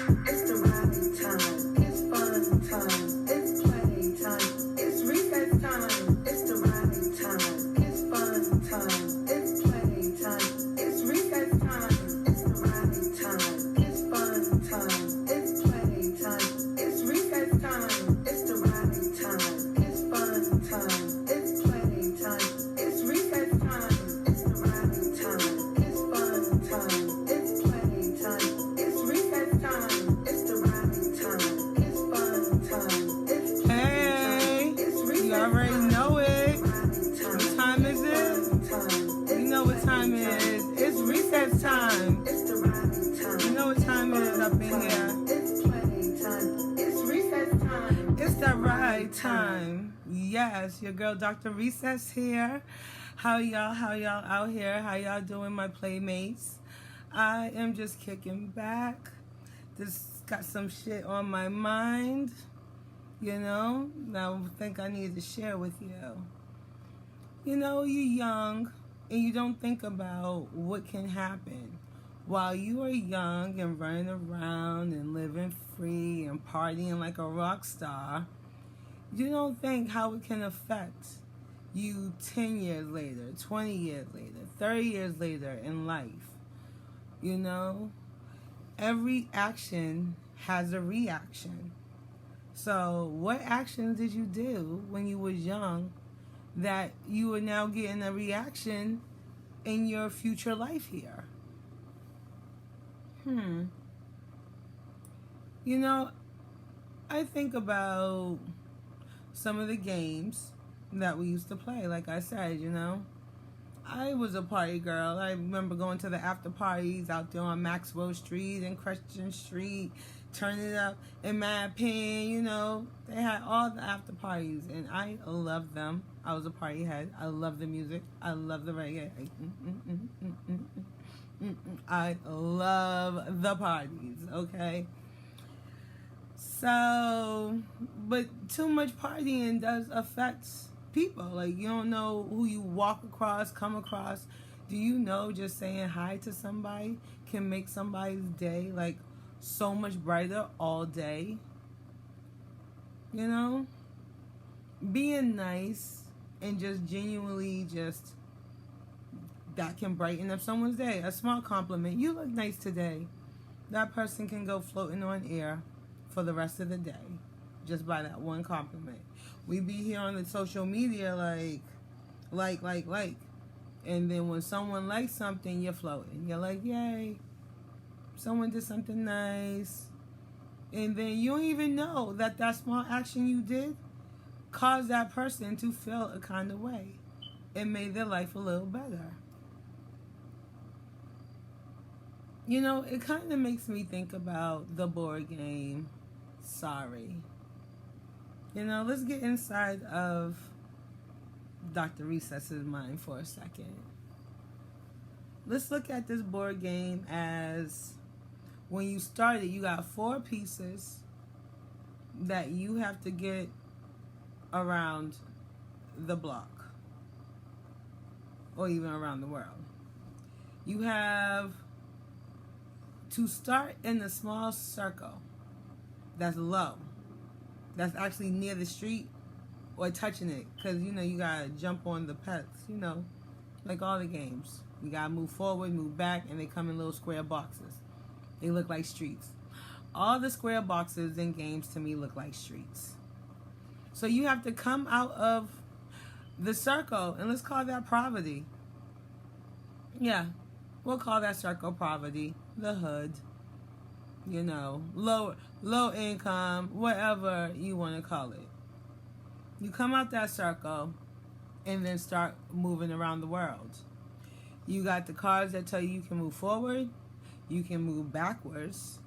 It's the ride time. It's fun time. It's play time. It's recess time. It's the ride time. It's fun time. It's play time. It's recess time. It's the ride time. It's fun time. It's play time. It's recess time. It's the ride time. It's fun time. It's play time. It's recess time. It's the ride time. It's fun time. It's play time. It's recess time. It's the ride time. It's fun time. It's play time. It's recess time. You already know it. What time is it? You know what time it is. It's recess time. It's the ride time. You know what time it is up in here. It's play time. It's recess time. It's the right time. Yes, your girl Dr. Recess here. How y'all out here? How y'all doing, my playmates? I am just kicking back. Just got some shit on my mind, you know, that I think I need to share with you. You know, you're young and you don't think about what can happen. While you are young and running around and living free and partying like a rock star, you don't think how it can affect you 10 years later, 20 years later, 30 years later in life. You know, every action has a reaction. So what actions did you do when you was young that you are now getting a reaction in your future life here? You know, I think about some of the games that we used to play. Like I said, you know, I was a party girl. I remember going to the after parties out there on Maxwell Street and Christian Street, turning it up in Mad Pen, you know. They had all the after parties, and I loved them. I was a party head. I loved the music. I loved the reggae. I love the parties, okay? So, but too much partying does affect people. Like, you don't know who you walk across, come across. Do you know just saying hi to somebody can make somebody's day, like, so much brighter all day? You know? Being nice and just genuinely just, that can brighten up someone's day. A small compliment. You look nice today. That person can go floating on air for the rest of the day just by that one compliment. We be here on the social media like. And then when someone likes something, you're floating. You're like, yay. Someone did something nice. And then you don't even know that that small action you did caused that person to feel a kind of way. It made their life a little better. You know, it kind of makes me think about the board game, Sorry. You know, let's get inside of Dr. Recess's mind for a second. Let's look at this board game as when you started, you got 4 pieces that you have to get around the block or even around the world. You have to start in a small circle that's low, that's actually near the street or touching it, because you know you gotta jump on the pets, you know, like all the games. You gotta move forward, move back, and they come in little square boxes. They look like streets. All the square boxes in games to me look like streets. So you have to come out of the circle, and let's call that poverty. Yeah, we'll call that circle poverty, the hood, you know, low income, whatever you want to call it. You come out that circle and then start moving around the world. You got the cards that tell you can move forward, you can move backwards.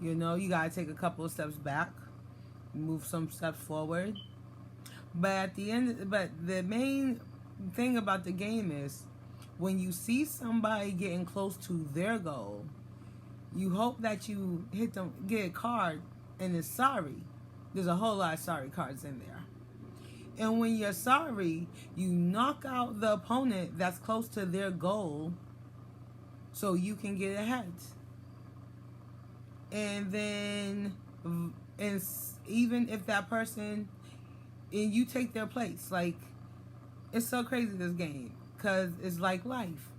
You know, you got to take a couple of steps back, move some steps forward. But at the end, but the main thing about the game is when you see somebody getting close to their goal, you hope that you hit them, get a card, and it's sorry. There's a whole lot of sorry cards in there. And when you're sorry, you knock out the opponent that's close to their goal so you can get ahead. And then, and even if that person, and you take their place, like, it's so crazy, this game, because it's like life.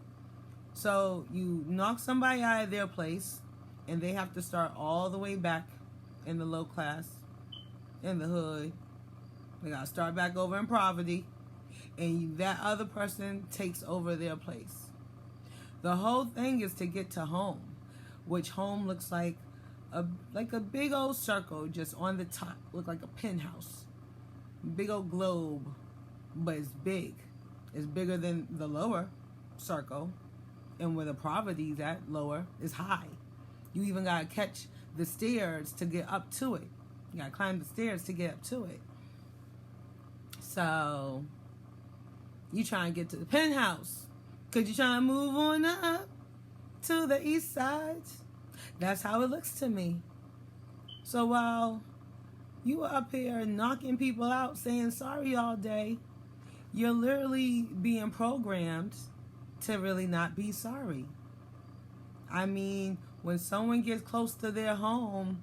So you knock somebody out of their place, and they have to start all the way back in the low class, in the hood. They got to start back over in poverty, and that other person takes over their place. The whole thing is to get to home, which home looks like a big old circle just on the top, look like a penthouse. Big old globe, but it's big. It's bigger than the lower circle. And where the poverty is at, lower, is high. You even got to catch the stairs to get up to it. You got to climb the stairs to get up to it. So, you trying to get to the penthouse. Because you trying to move on up to the east side. That's how it looks to me. So while you are up here knocking people out, saying sorry all day, you're literally being programmed to really not be sorry. I mean, when someone gets close to their home,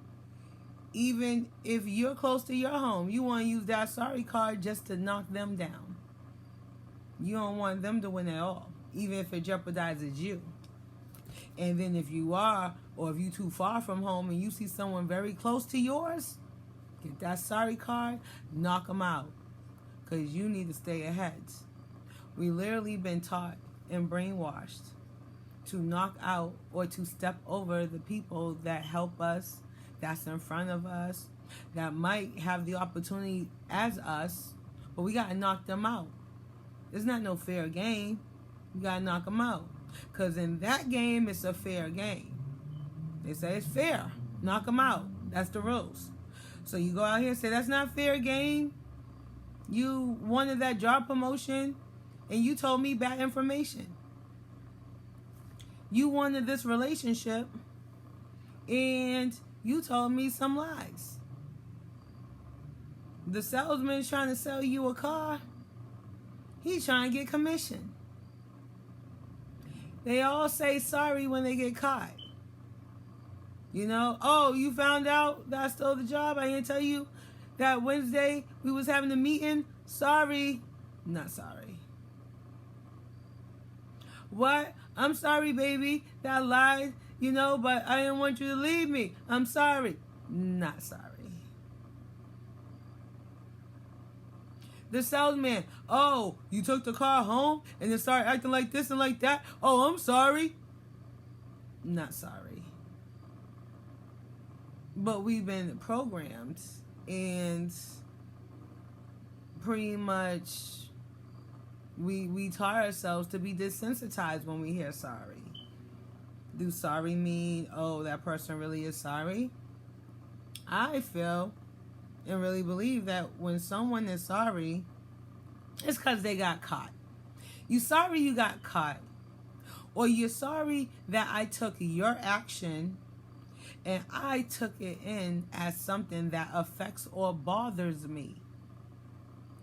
even if you're close to your home, you want to use that sorry card just to knock them down. You don't want them to win at all, even if it jeopardizes you. And then if you are, or if you're too far from home and you see someone very close to yours, get that sorry card, knock them out. Because you need to stay ahead. We literally been taught and brainwashed to knock out or to step over the people that help us, that's in front of us, that might have the opportunity as us, but we got to knock them out. It's not no fair game. You got to knock them out. Because in that game, it's a fair game. They say it's fair. Knock them out. That's the rules. So you go out here and say, that's not fair game. You wanted that job promotion, and you told me bad information. You wanted this relationship, and you told me some lies. The salesman is trying to sell you a car. He's trying to get commission. They all say sorry when they get caught. You know, oh, you found out that I stole the job? I didn't tell you that Wednesday we was having a meeting? Sorry. Not sorry. What? I'm sorry, baby, that I lied, you know, but I didn't want you to leave me. I'm sorry. Not sorry. The salesman, oh, you took the car home and then started acting like this and like that. Oh, I'm sorry. Not sorry. But we've been programmed, and pretty much we taught ourselves to be desensitized when we hear sorry. Do sorry mean, oh, that person really is sorry? I feel and really believe that when someone is sorry, it's because they got caught. You sorry you got caught. Or you're sorry that I took your action and I took it in as something that affects or bothers me.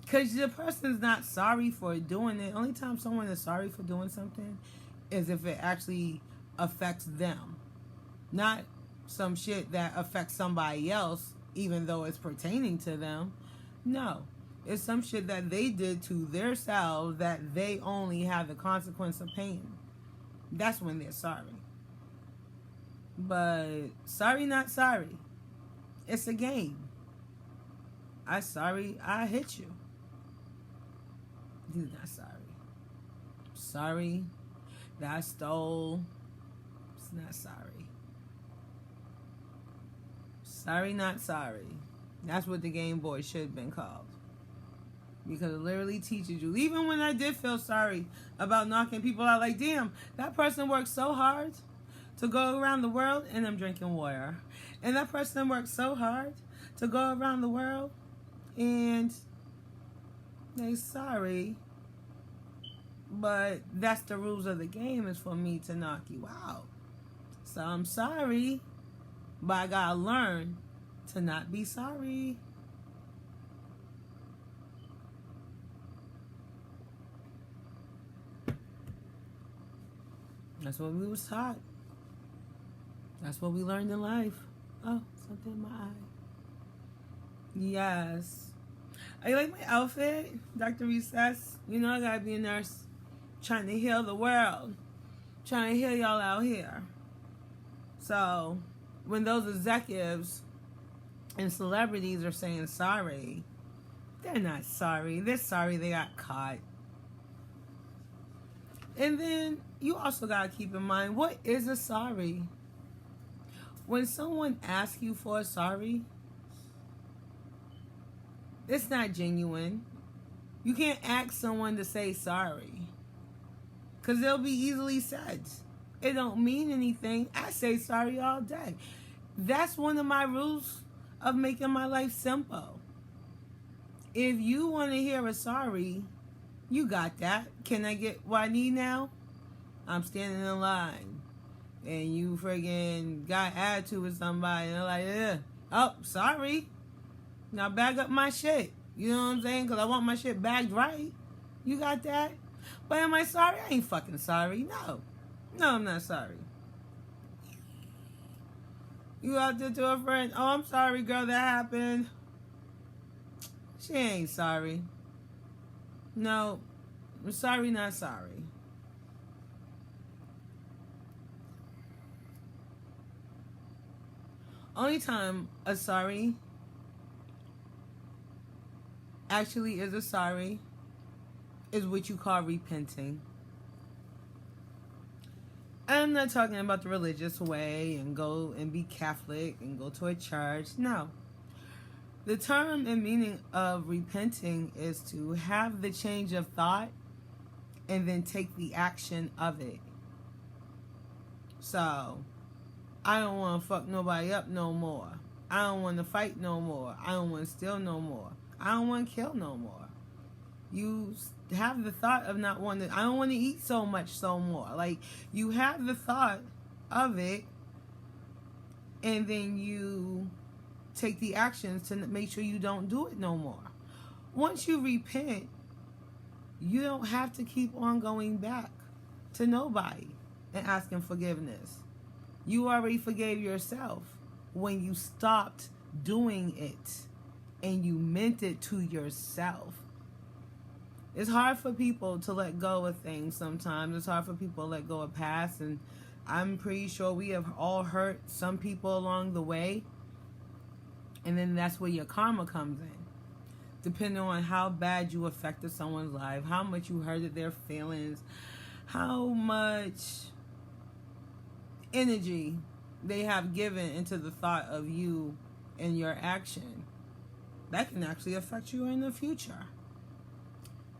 Because the person's not sorry for doing it. Only time someone is sorry for doing something is if it actually affects them. Not some shit that affects somebody else, even though it's pertaining to them. No. It's some shit that they did to themselves that they only have the consequence of paying. That's when they're sorry. But sorry, not sorry. It's a game. I'm sorry I hit you. You're not sorry. Sorry that I stole. It's not sorry. Sorry, not sorry. That's what the Game Boy should have been called. Because it literally teaches you. Even when I did feel sorry about knocking people out, like, damn, that person worked so hard to go around the world, and I'm drinking water. And that person worked so hard to go around the world, and they sorry. But that's the rules of the game, is for me to knock you out. So I'm sorry, but I gotta learn to not be sorry. That's what we was taught. That's what we learned in life. Oh, something in my eye. Yes. I like my outfit, Dr. Recess. You know I gotta be a nurse. Trying to heal the world. Trying to heal y'all out here. So, when those executives and celebrities are saying sorry, they're not sorry. They're sorry they got caught. And then you also gotta keep in mind, what is a sorry? When someone asks you for a sorry, it's not genuine. You can't ask someone to say sorry, because they'll be easily said. It don't mean anything. I say sorry all day. That's one of my rules of making my life simple. If you want to hear a sorry, you got that. Can I get what I need now? I'm standing in line, and you friggin' got attitude with somebody, and they're like, yeah, oh, sorry. Now bag up my shit. You know what I'm saying? Because I want my shit bagged right. You got that? But am I sorry? I ain't fucking sorry. No. No, I'm not sorry. You out there to a friend, oh, I'm sorry, girl, that happened. She ain't sorry. No. I'm sorry, not sorry. Only time a sorry actually is a sorry is what you call repenting. I'm not talking about the religious way and go and be Catholic and go to a church. No. The term and meaning of repenting is to have the change of thought and then take the action of it. So, I don't want to fuck nobody up no more. I don't want to fight no more. I don't want to steal no more. I don't want to kill no more. You have the thought of not wanting to, I don't want to eat so much no more. Like, you have the thought of it, and then you take the actions to make sure you don't do it no more. Once you repent, you don't have to keep on going back to nobody and asking forgiveness. You already forgave yourself when you stopped doing it and you meant it to yourself. It's hard for people to let go of things sometimes. It's hard for people to let go of past, and I'm pretty sure we have all hurt some people along the way. And then that's where your karma comes in. Depending on how bad you affected someone's life, how much you hurted their feelings, how much energy they have given into the thought of you and your action, that can actually affect you in the future.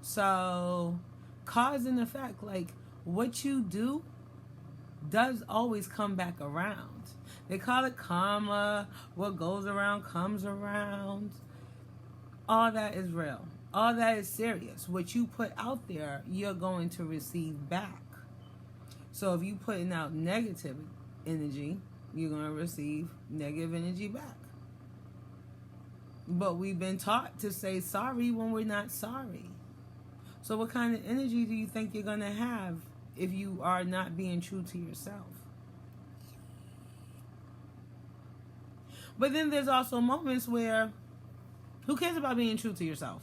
So, cause and effect, like what you do does always come back around. They call it karma. What goes around comes around. All that is real. All that is serious. What you put out there, you're going to receive back. So if you putting out negative energy, you're going to receive negative energy back. But we've been taught to say sorry when we're not sorry. So what kind of energy do you think you're going to have if you are not being true to yourself? But then there's also moments where, who cares about being true to yourself?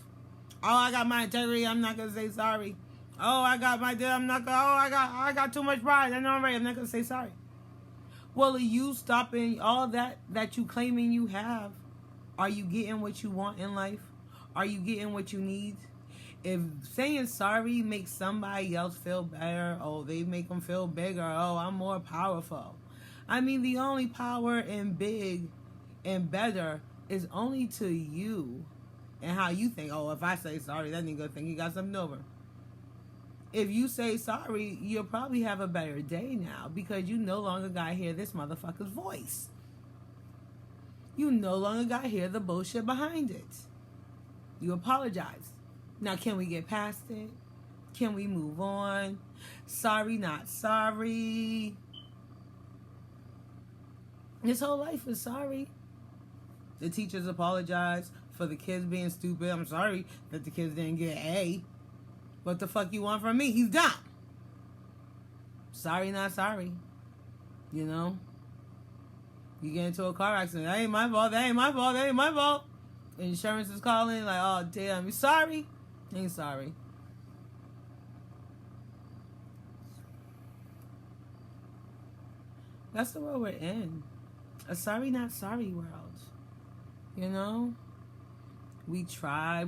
Oh, I got my integrity, I'm not going to say sorry. Oh, I got my deal, I'm not going to, I got too much pride, I know I'm right, I'm not going to say sorry. Well, are you stopping all that you claiming you have? Are you getting what you want in life? Are you getting what you need? If saying sorry makes somebody else feel better, oh, they make them feel bigger, oh, I'm more powerful. I mean, the only power in big and better is only to you and how you think. Oh, if I say sorry, that nigga think he got something over. If you say sorry, you'll probably have a better day now because you no longer got to hear this motherfucker's voice. You no longer got to hear the bullshit behind it. You apologize. Now, can we get past it? Can we move on? Sorry, not sorry. This whole life is sorry. The teachers apologize for the kids being stupid. I'm sorry that the kids didn't get an A. What the fuck you want from me? He's dumb. Sorry, not sorry. You know? You get into a car accident. That ain't my fault. That ain't my fault. That ain't my fault. Insurance is calling like, oh, damn, you sorry? Ain't sorry. That's the world we're in. A sorry, not sorry world. You know? We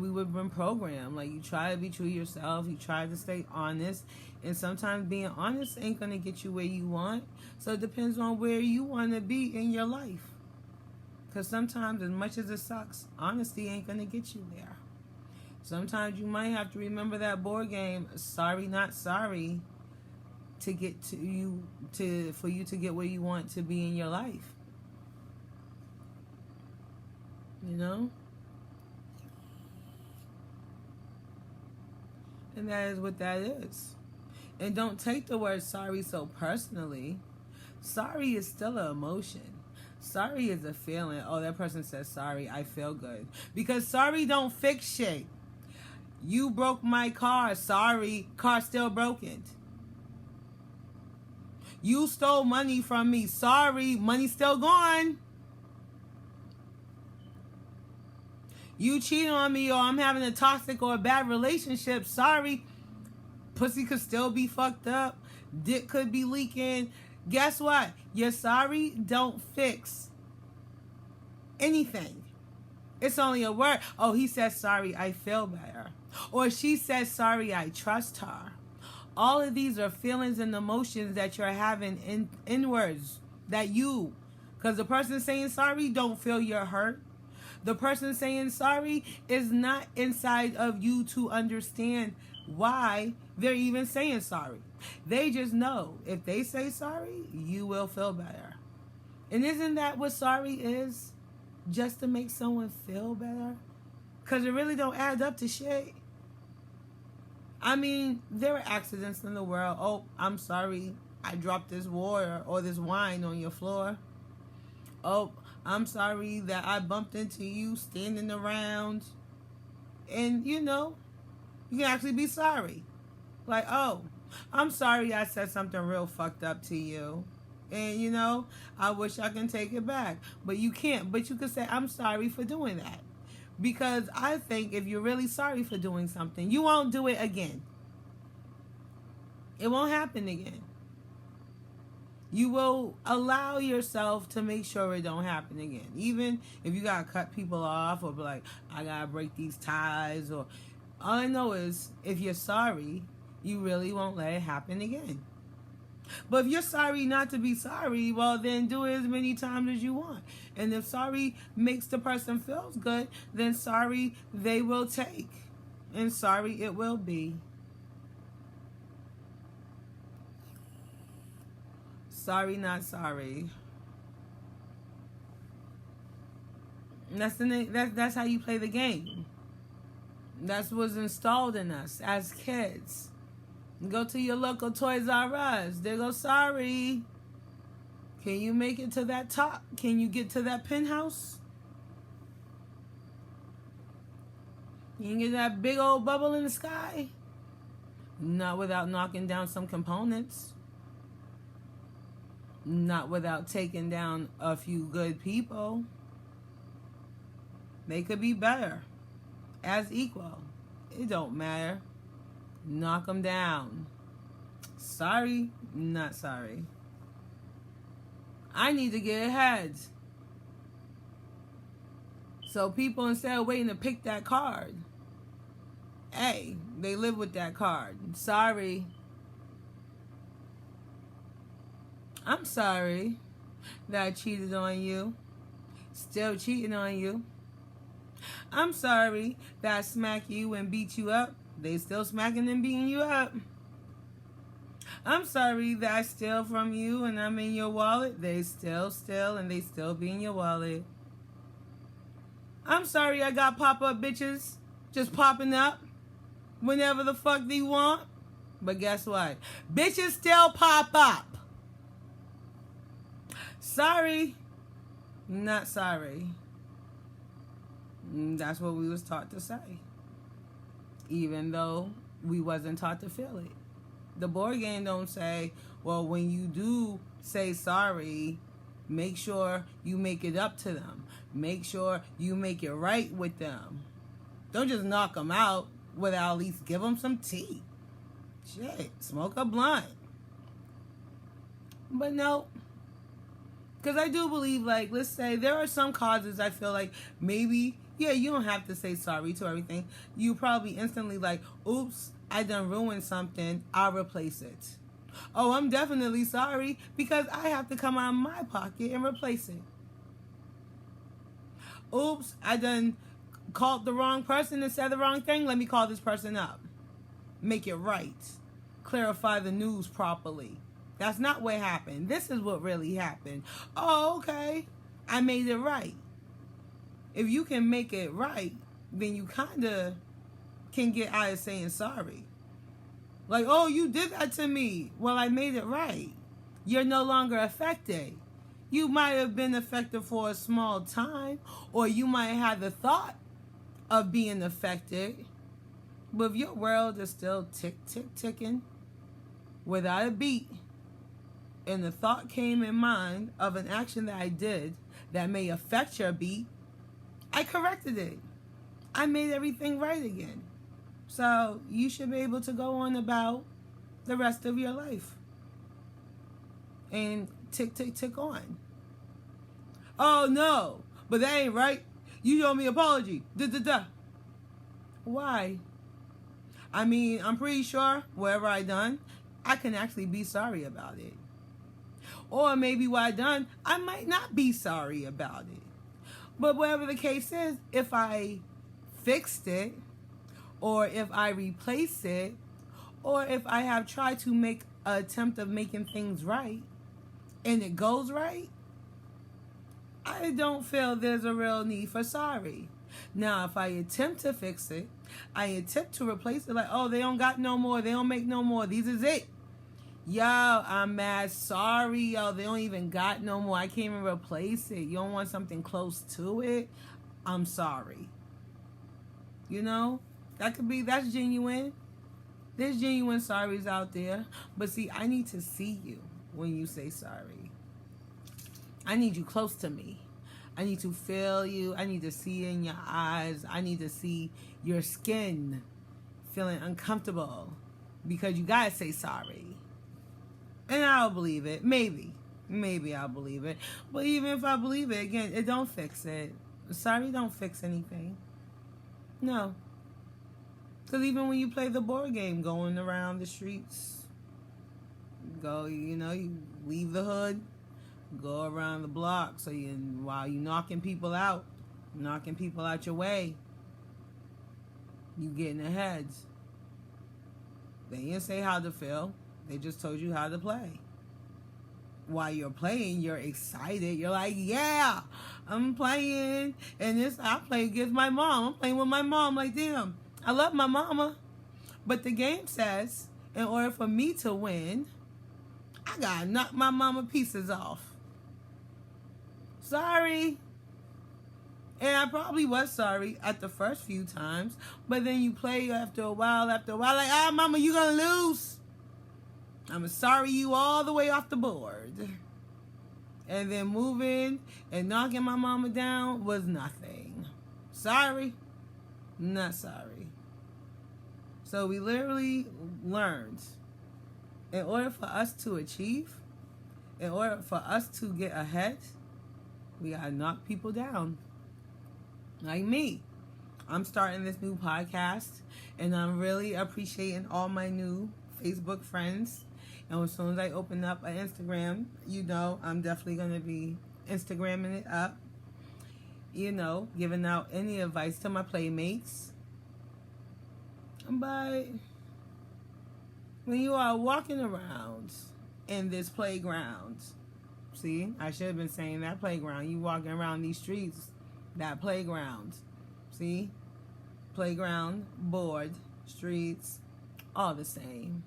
would been programmed. Like, you try to be true to yourself. You try to stay honest. And sometimes being honest ain't going to get you where you want. So it depends on where you want to be in your life. Because sometimes, as much as it sucks, honesty ain't going to get you there. Sometimes you might have to remember that board game, sorry, not sorry, to get to you, for you to get where you want to be in your life. You know? And that is what that is. And don't take the word sorry so personally. Sorry is still an emotion. Sorry is a feeling. Oh, that person says sorry, I feel good. Because sorry don't fix shit. You broke my car. Sorry, car still broken. You stole money from me. Sorry, money still gone. You cheated on me, or I'm having a toxic or a bad relationship. Sorry, pussy could still be fucked up. Dick could be leaking. Guess what? Your sorry don't fix anything. It's only a word. Oh, he says sorry, I feel better. Or she says sorry, I trust her. All of these are feelings and emotions that you're having inwards. That you, because the person saying sorry don't feel you're hurt. The person saying sorry is not inside of you to understand why they're even saying sorry. They just know if they say sorry, you will feel better. And isn't that what sorry is? Just to make someone feel better? Because it really don't add up to shit. I mean, there are accidents in the world. Oh, I'm sorry, I dropped this water or this wine on your floor. Oh, I'm sorry that I bumped into you standing around. And, you know, you can actually be sorry. Like, oh, I'm sorry I said something real fucked up to you. And, you know, I wish I can take it back. But you can't. But you can say, I'm sorry for doing that. Because I think if you're really sorry for doing something, you won't do it again. It won't happen again. You will allow yourself to make sure it don't happen again. Even if you got to cut people off or be like, I got to break these ties. Or all I know is if you're sorry, you really won't let it happen again. But if you're sorry not to be sorry, well, then do it as many times as you want. And if sorry makes the person feel good, then sorry they will take. And sorry it will be. Sorry, not sorry. And that's how you play the game. That's what's installed in us as kids. Go to your local Toys R Us. They go, sorry. Can you make it to that top? Can you get to that penthouse? You can get that big old bubble in the sky? Not without knocking down some components. Not without taking down a few good people. They could be better. As equal. It don't matter. Knock them down. Sorry, not sorry. I need to get ahead. So people, instead of waiting to pick that card, hey, they live with that card. Sorry. I'm sorry that I cheated on you. Still cheating on you. I'm sorry that I smacked you and beat you up. They still smacking and beating you up. I'm sorry that I steal from you and I'm in your wallet. They still steal and they still be in your wallet. I'm sorry I got pop-up bitches just popping up whenever the fuck they want. But guess what? Bitches still pop up. Sorry, not sorry. That's what we was taught to say. Even though we wasn't taught to feel it. The board game don't say, well, when you do say sorry, Make sure you make it up to them. Make sure you make it right with them. Don't just knock them out without at least give them some tea. Shit, smoke a blunt. But no, because I do believe, like, let's say there are some causes I feel like maybe, yeah, you don't have to say sorry to everything. You probably instantly like, oops, I done ruined something, I'll replace it. Oh, I'm definitely sorry because I have to come out of my pocket and replace it. Oops, I done called the wrong person and said the wrong thing. Let me call this person up. Make it right. Clarify the news properly. That's not what happened. This is what really happened. Oh, okay. I made it right. If you can make it right, then you kind of can get out of saying sorry. Like, oh, you did that to me. Well, I made it right. You're no longer affected. You might have been affected for a small time, or you might have the thought of being affected. But if your world is still ticking without a beat, and the thought came in mind of an action that I did that may affect your beat, I corrected it. I made everything right again. So you should be able to go on about the rest of your life. And tick on. Oh no, but that ain't right. You owe me an apology. Why? I mean, I'm pretty sure whatever I done, I can actually be sorry about it. Or maybe what I done, I might not be sorry about it. But whatever the case is, if I fixed it, or if I replace it, or if I have tried to make an attempt of making things right, and it goes right, I don't feel there's a real need for sorry. Now, if I attempt to fix it, I attempt to replace it, like, oh, they don't got no more, they don't make no more, these is it. Yo, I'm mad sorry, yo, they don't even got no more, I can't even replace it. You don't want something close to it? I'm sorry. You know, that's genuine. There's genuine sorries out there. But see, I need to see you when you say sorry. I need you close to me. I need to feel you. I need to see in your eyes. I need to see your skin feeling uncomfortable because you gotta say sorry. And I'll believe it. Maybe I'll believe it. But even if I believe it, again, it don't fix it. Sorry don't fix anything. No. Because even when you play the board game, going around the streets, you leave the hood, go around the block, so while you knocking people out your way, you get in their heads. They didn't say how to feel. They just told you how to play. While you're playing, you're excited. You're like, yeah, I'm playing. And I play against my mom. I'm playing with my mom. Like, damn, I love my mama. But the game says, in order for me to win, I gotta knock my mama pieces off. Sorry. And I probably was sorry at the first few times. But then you play after a while, like, mama, you gonna lose. I'm sorry you all the way off the board. And then moving and knocking my mama down was nothing. Sorry. Not sorry. So we literally learned, in order for us to achieve, in order for us to get ahead, we gotta knock people down. Like me. I'm starting this new podcast, and I'm really appreciating all my new Facebook friends. And as soon as I open up an Instagram, I'm definitely going to be Instagramming it up. Giving out any advice to my playmates. But when you are walking around in this playground, see, I should have been saying that playground. You walking around these streets, that playground. See? Playground, board, streets, all the same.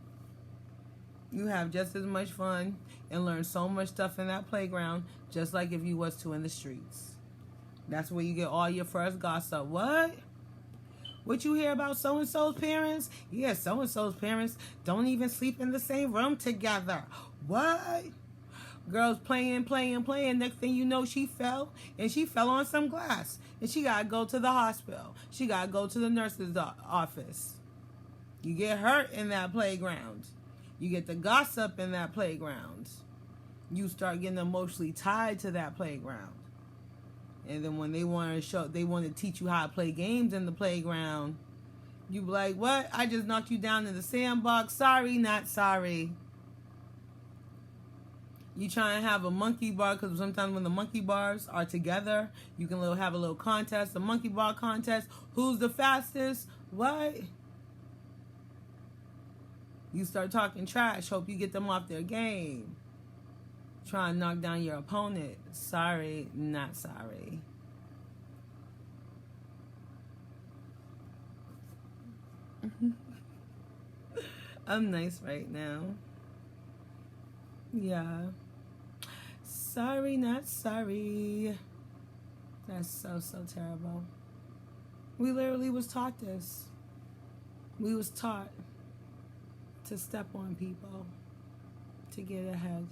You have just as much fun and learn so much stuff in that playground, just like if you was to in the streets. That's where you get all your first gossip. What? What you hear about so-and-so's parents? Yeah, so-and-so's parents don't even sleep in the same room together. What? Girls playing. Next thing you know, she fell, and she fell on some glass. And she got to go to the hospital. She got to go to the nurse's office. You get hurt in that playground. You get the gossip in that playground. You start getting emotionally tied to that playground. And then when they want to teach you how to play games in the playground, you be like, what? I just knocked you down in the sandbox. Sorry, not sorry. You try and have a monkey bar, because sometimes when the monkey bars are together, you can have a little contest, a monkey bar contest. Who's the fastest? What? You start talking trash. Hope you get them off their game. Try and knock down your opponent. Sorry, not sorry. I'm nice right now. Yeah. Sorry, not sorry. That's so terrible. We literally was taught this. We was taught to step on people to get ahead.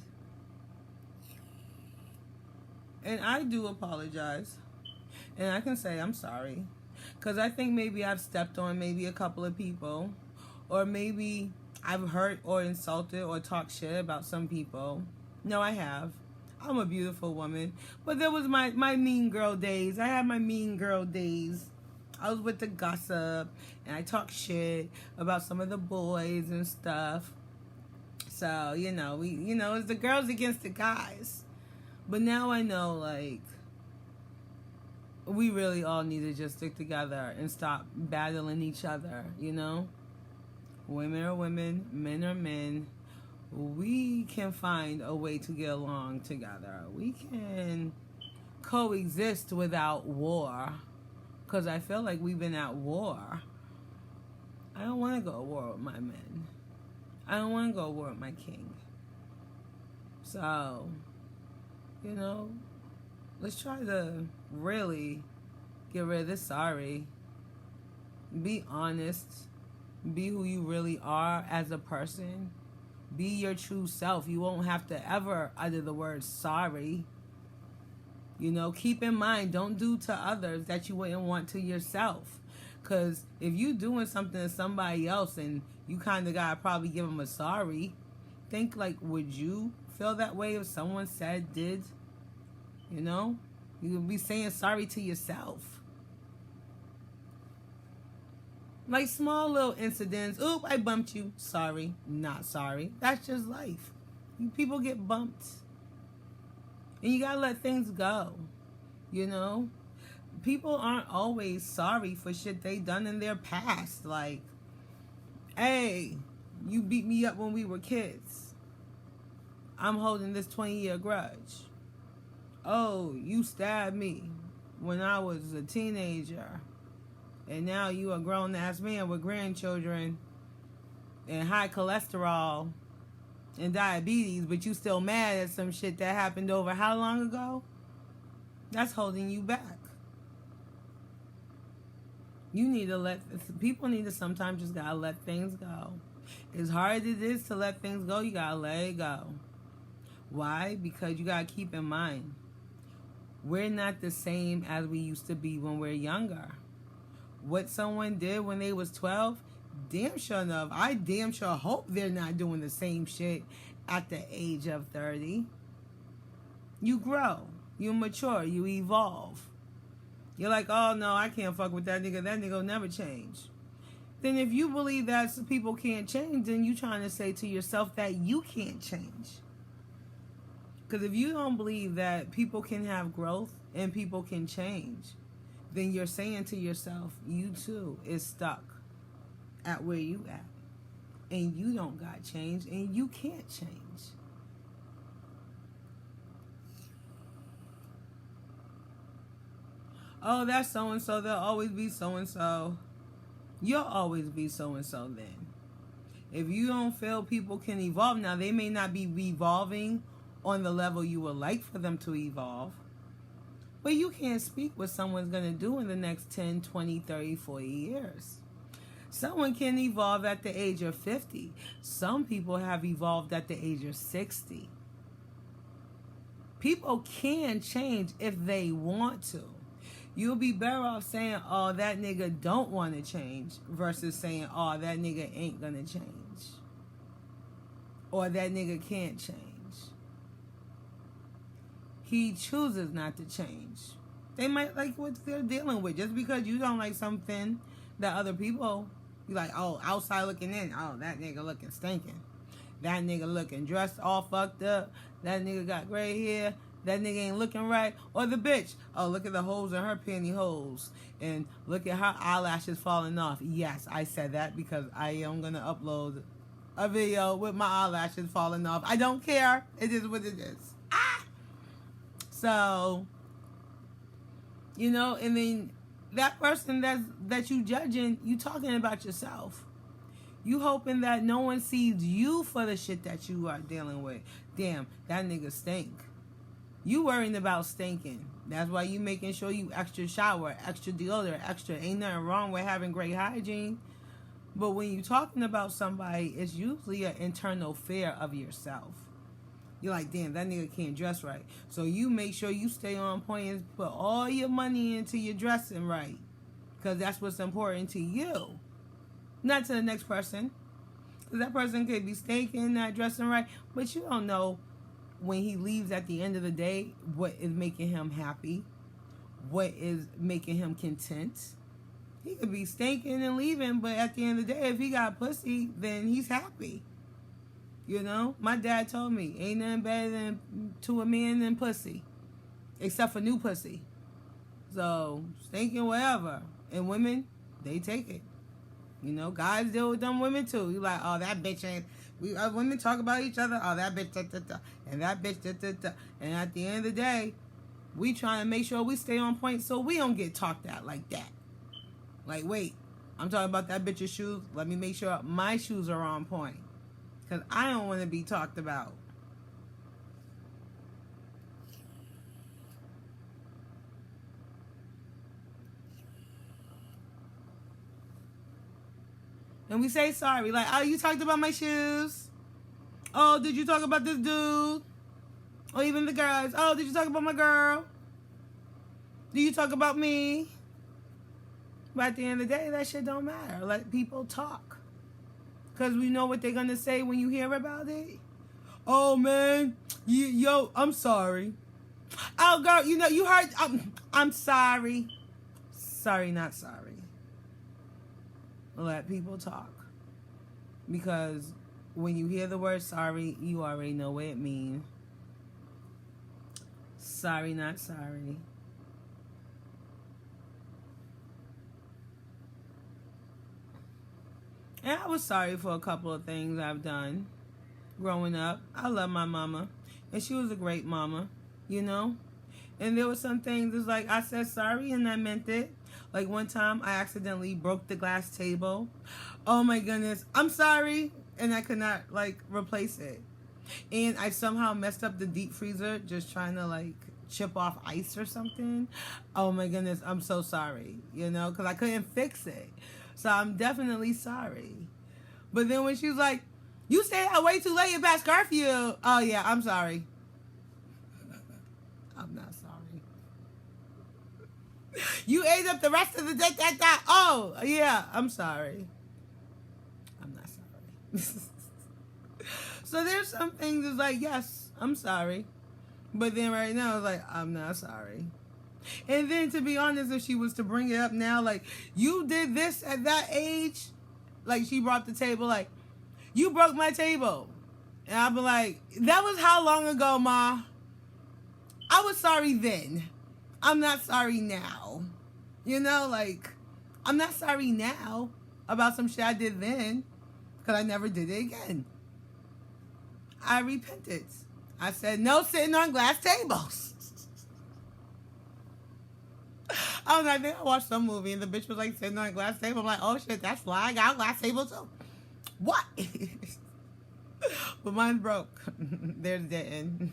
And I do apologize. And I can say I'm sorry. Because I think maybe I've stepped on maybe a couple of people. Or maybe I've hurt or insulted or talked shit about some people. No, I have. I'm a beautiful woman. But there was my mean girl days. I had my mean girl days. I was with the gossip. And I talked shit about some of the boys and stuff. So, it's the girls against the guys. But now I know, like, we really all need to just stick together and stop battling each other, Women are women, men are men. We can find a way to get along together. We can coexist without war. Because I feel like we've been at war. I don't want to go to war with my men. I don't want to go to war with my king. So, let's try to really get rid of this sorry. Be honest. Be who you really are as a person. Be your true self. You won't have to ever utter the word sorry. Keep in mind, don't do to others that you wouldn't want to yourself. Because if you doing something to somebody else and you kind of got to probably give them a sorry, think like, would you feel that way if someone did? You would be saying sorry to yourself. Like small little incidents. Oop, I bumped you. Sorry, not sorry. That's just life. People get bumped. And you gotta let things go. People aren't always sorry for shit they done in their past. Like, hey, you beat me up when we were kids. I'm holding this 20-year grudge. Oh, you stabbed me when I was a teenager. And now you a grown-ass man with grandchildren and high cholesterol and diabetes, but you still mad at some shit that happened over how long ago? That's holding you back. People need to sometimes just gotta let things go. As hard as it is to let things go, you gotta let it go. Why? Because you gotta keep in mind, we're not the same as we used to be when we're younger. What someone did when they was 12, damn sure enough, I damn sure hope they're not doing the same shit at the age of 30. You grow. You mature. You evolve. You're like, oh no, I can't fuck with that nigga. That nigga will never change. Then if you believe that people can't change, then you trying to say to yourself that you can't change. Because if you don't believe that people can have growth and people can change, then you're saying to yourself, you too is stuck at where you at. And you don't got change and you can't change. Oh, that's so-and-so. They'll always be so-and-so. You'll always be so-and-so then. If you don't feel people can evolve, now they may not be evolving on the level you would like for them to evolve. But you can't speak what someone's going to do in the next 10, 20, 30, 40 years. Someone can evolve at the age of 50. Some people have evolved at the age of 60. People can change if they want to. You'll be better off saying, oh, that nigga don't want to change versus saying, oh, that nigga ain't gonna change. Or that nigga can't change. He chooses not to change. They might like what they're dealing with. Just because you don't like something that other people, you like, oh, outside looking in, oh, that nigga looking stinking. That nigga looking dressed all fucked up. That nigga got gray hair. That nigga ain't looking right. Or the bitch, oh, look at the holes in her pantyhose. And look at her eyelashes falling off. Yes, I said that because I am going to upload a video with my eyelashes falling off. I don't care. It is what it is. Ah! So, you know, and then that person that you judging, you talking about yourself. You hoping that no one sees you for the shit that you are dealing with. Damn, that nigga stink. You worrying about stinking. That's why you making sure you extra shower, extra deodorant, extra. Ain't nothing wrong with having great hygiene. But when you talking about somebody, it's usually an internal fear of yourself. You're like, damn, that nigga can't dress right. So you make sure you stay on point and put all your money into your dressing right. Because that's what's important to you. Not to the next person. Because that person could be stinking, not dressing right. But you don't know when he leaves at the end of the day what is making him happy. What is making him content. He could be stinking and leaving, but at the end of the day, if he got pussy, then he's happy. You know? My dad told me, ain't nothing better than to a man than pussy. Except for new pussy. So, stinking whatever. And women, they take it. You know, guys deal with them women too. You like, oh, that bitch ain't. Women talk about each other. Oh, that bitch, da, da, da, and that bitch, da, da, da. And at the end of the day, we trying to make sure we stay on point so we don't get talked at like that. Like, wait, I'm talking about that bitch's shoes. Let me make sure my shoes are on point. Because I don't want to be talked about. And we say sorry. Like, oh, you talked about my shoes. Oh, did you talk about this dude? Or even the guys. Oh, did you talk about my girl? Do you talk about me? But at the end of the day, that shit don't matter. Let people talk. Because we know what they're going to say when you hear about it. Oh, man. Yo, I'm sorry. Oh, girl, you know, you heard. I'm sorry. Sorry, not sorry. Let people talk. Because when you hear the word sorry, you already know what it means. Sorry, not sorry. And I was sorry for a couple of things I've done growing up. I love my mama. And she was a great mama, you know? And there were some things, it's like I said sorry and I meant it. Like one time I accidentally broke the glass table. Oh my goodness. I'm sorry. And I could not like replace it. And I somehow messed up the deep freezer just trying to like chip off ice or something. Oh my goodness. I'm so sorry. You know, because I couldn't fix it. So I'm definitely sorry. But then when she was like, you stayed out way too late past curfew. Oh yeah, I'm sorry. I'm not sorry. You ate up the rest of the day. Oh yeah, I'm sorry. I'm not sorry. So there's some things that's like, yes, I'm sorry. But then right now it's like, I'm not sorry. And then to be honest, if she was to bring it up now, like, you did this at that age, like she brought the table, like, you broke my table. And I'd be like, that was how long ago, Ma? I was sorry then. I'm not sorry now. You know, like, I'm not sorry now about some shit I did then, because I never did it again. I repented. I said, no sitting on glass tables. I don't know, I think I watched some movie and the bitch was like sitting on a glass table. I'm like, oh shit, that's fly. I got a glass table too. What? But mine's broke. There's the end.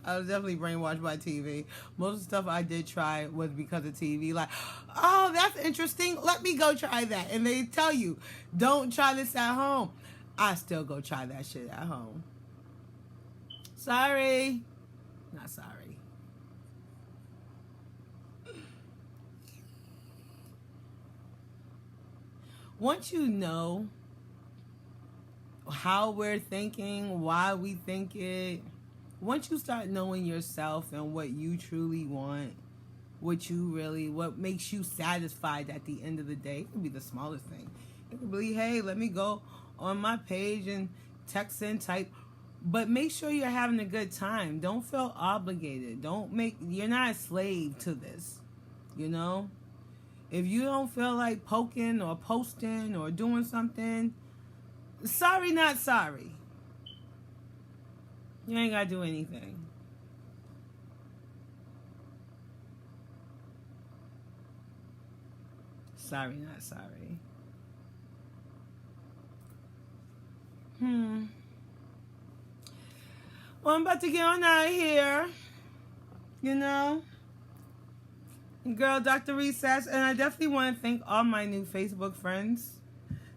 I was definitely brainwashed by TV. Most of the stuff I did try was because of TV. Like, oh, that's interesting. Let me go try that. And they tell you, don't try this at home. I still go try that shit at home. Sorry. not sorry. Once you know how we're thinking, why we think it, once you start knowing yourself and what you truly want, what makes you satisfied at the end of the day, it could be the smallest thing. It could be, hey, let me go on my page and text and type. But make sure you're having a good time. Don't feel obligated. You're not a slave to this, you know? If you don't feel like poking or posting or doing something, sorry, not sorry. You ain't gotta do anything. Sorry, not sorry. Well, I'm about to get on out of here. You know? Girl, Dr. Recess. And I definitely want to thank all my new Facebook friends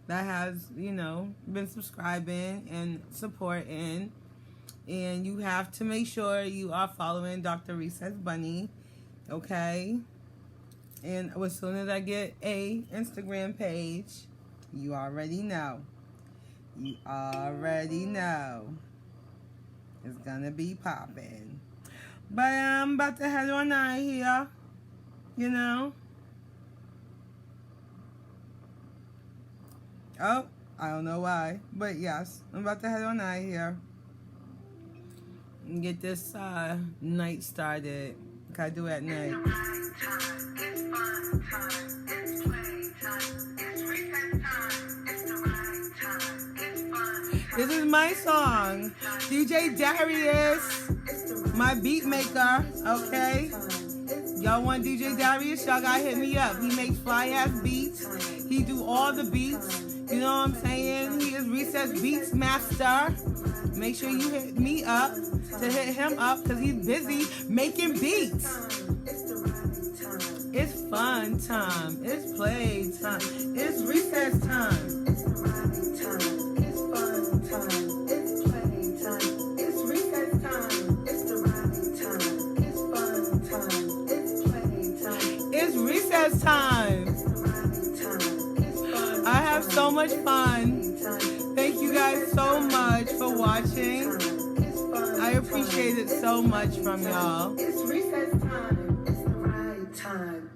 that has, been subscribing and supporting. And you have to make sure you are following Dr. Recess Bunny. Okay? And as soon as I get a Instagram page, you already know. You already know. It's gonna be popping. But I'm about to head on out of here. You know? Oh, I don't know why. But yes, I'm about to head on out of here. And get this night started. Gotta do it at night. This is my song. DJ Darius, my beat maker, okay? Y'all want DJ Darius? Y'all gotta hit me up. He makes fly-ass beats. He do all the beats. You know what I'm saying? He is Recess Beats Master. Make sure you hit me up to hit him up because he's busy making beats. It's fun time. It's play time. It's recess time. It's fun time. It's play time. It's recess time. It's the ride time. It's fun time. It's play time. It's recess time. It's the ride time. It's fun. I have so much fun. Thank you guys so much for watching. I appreciate it so much from y'all. It's recess time. It's the ride time.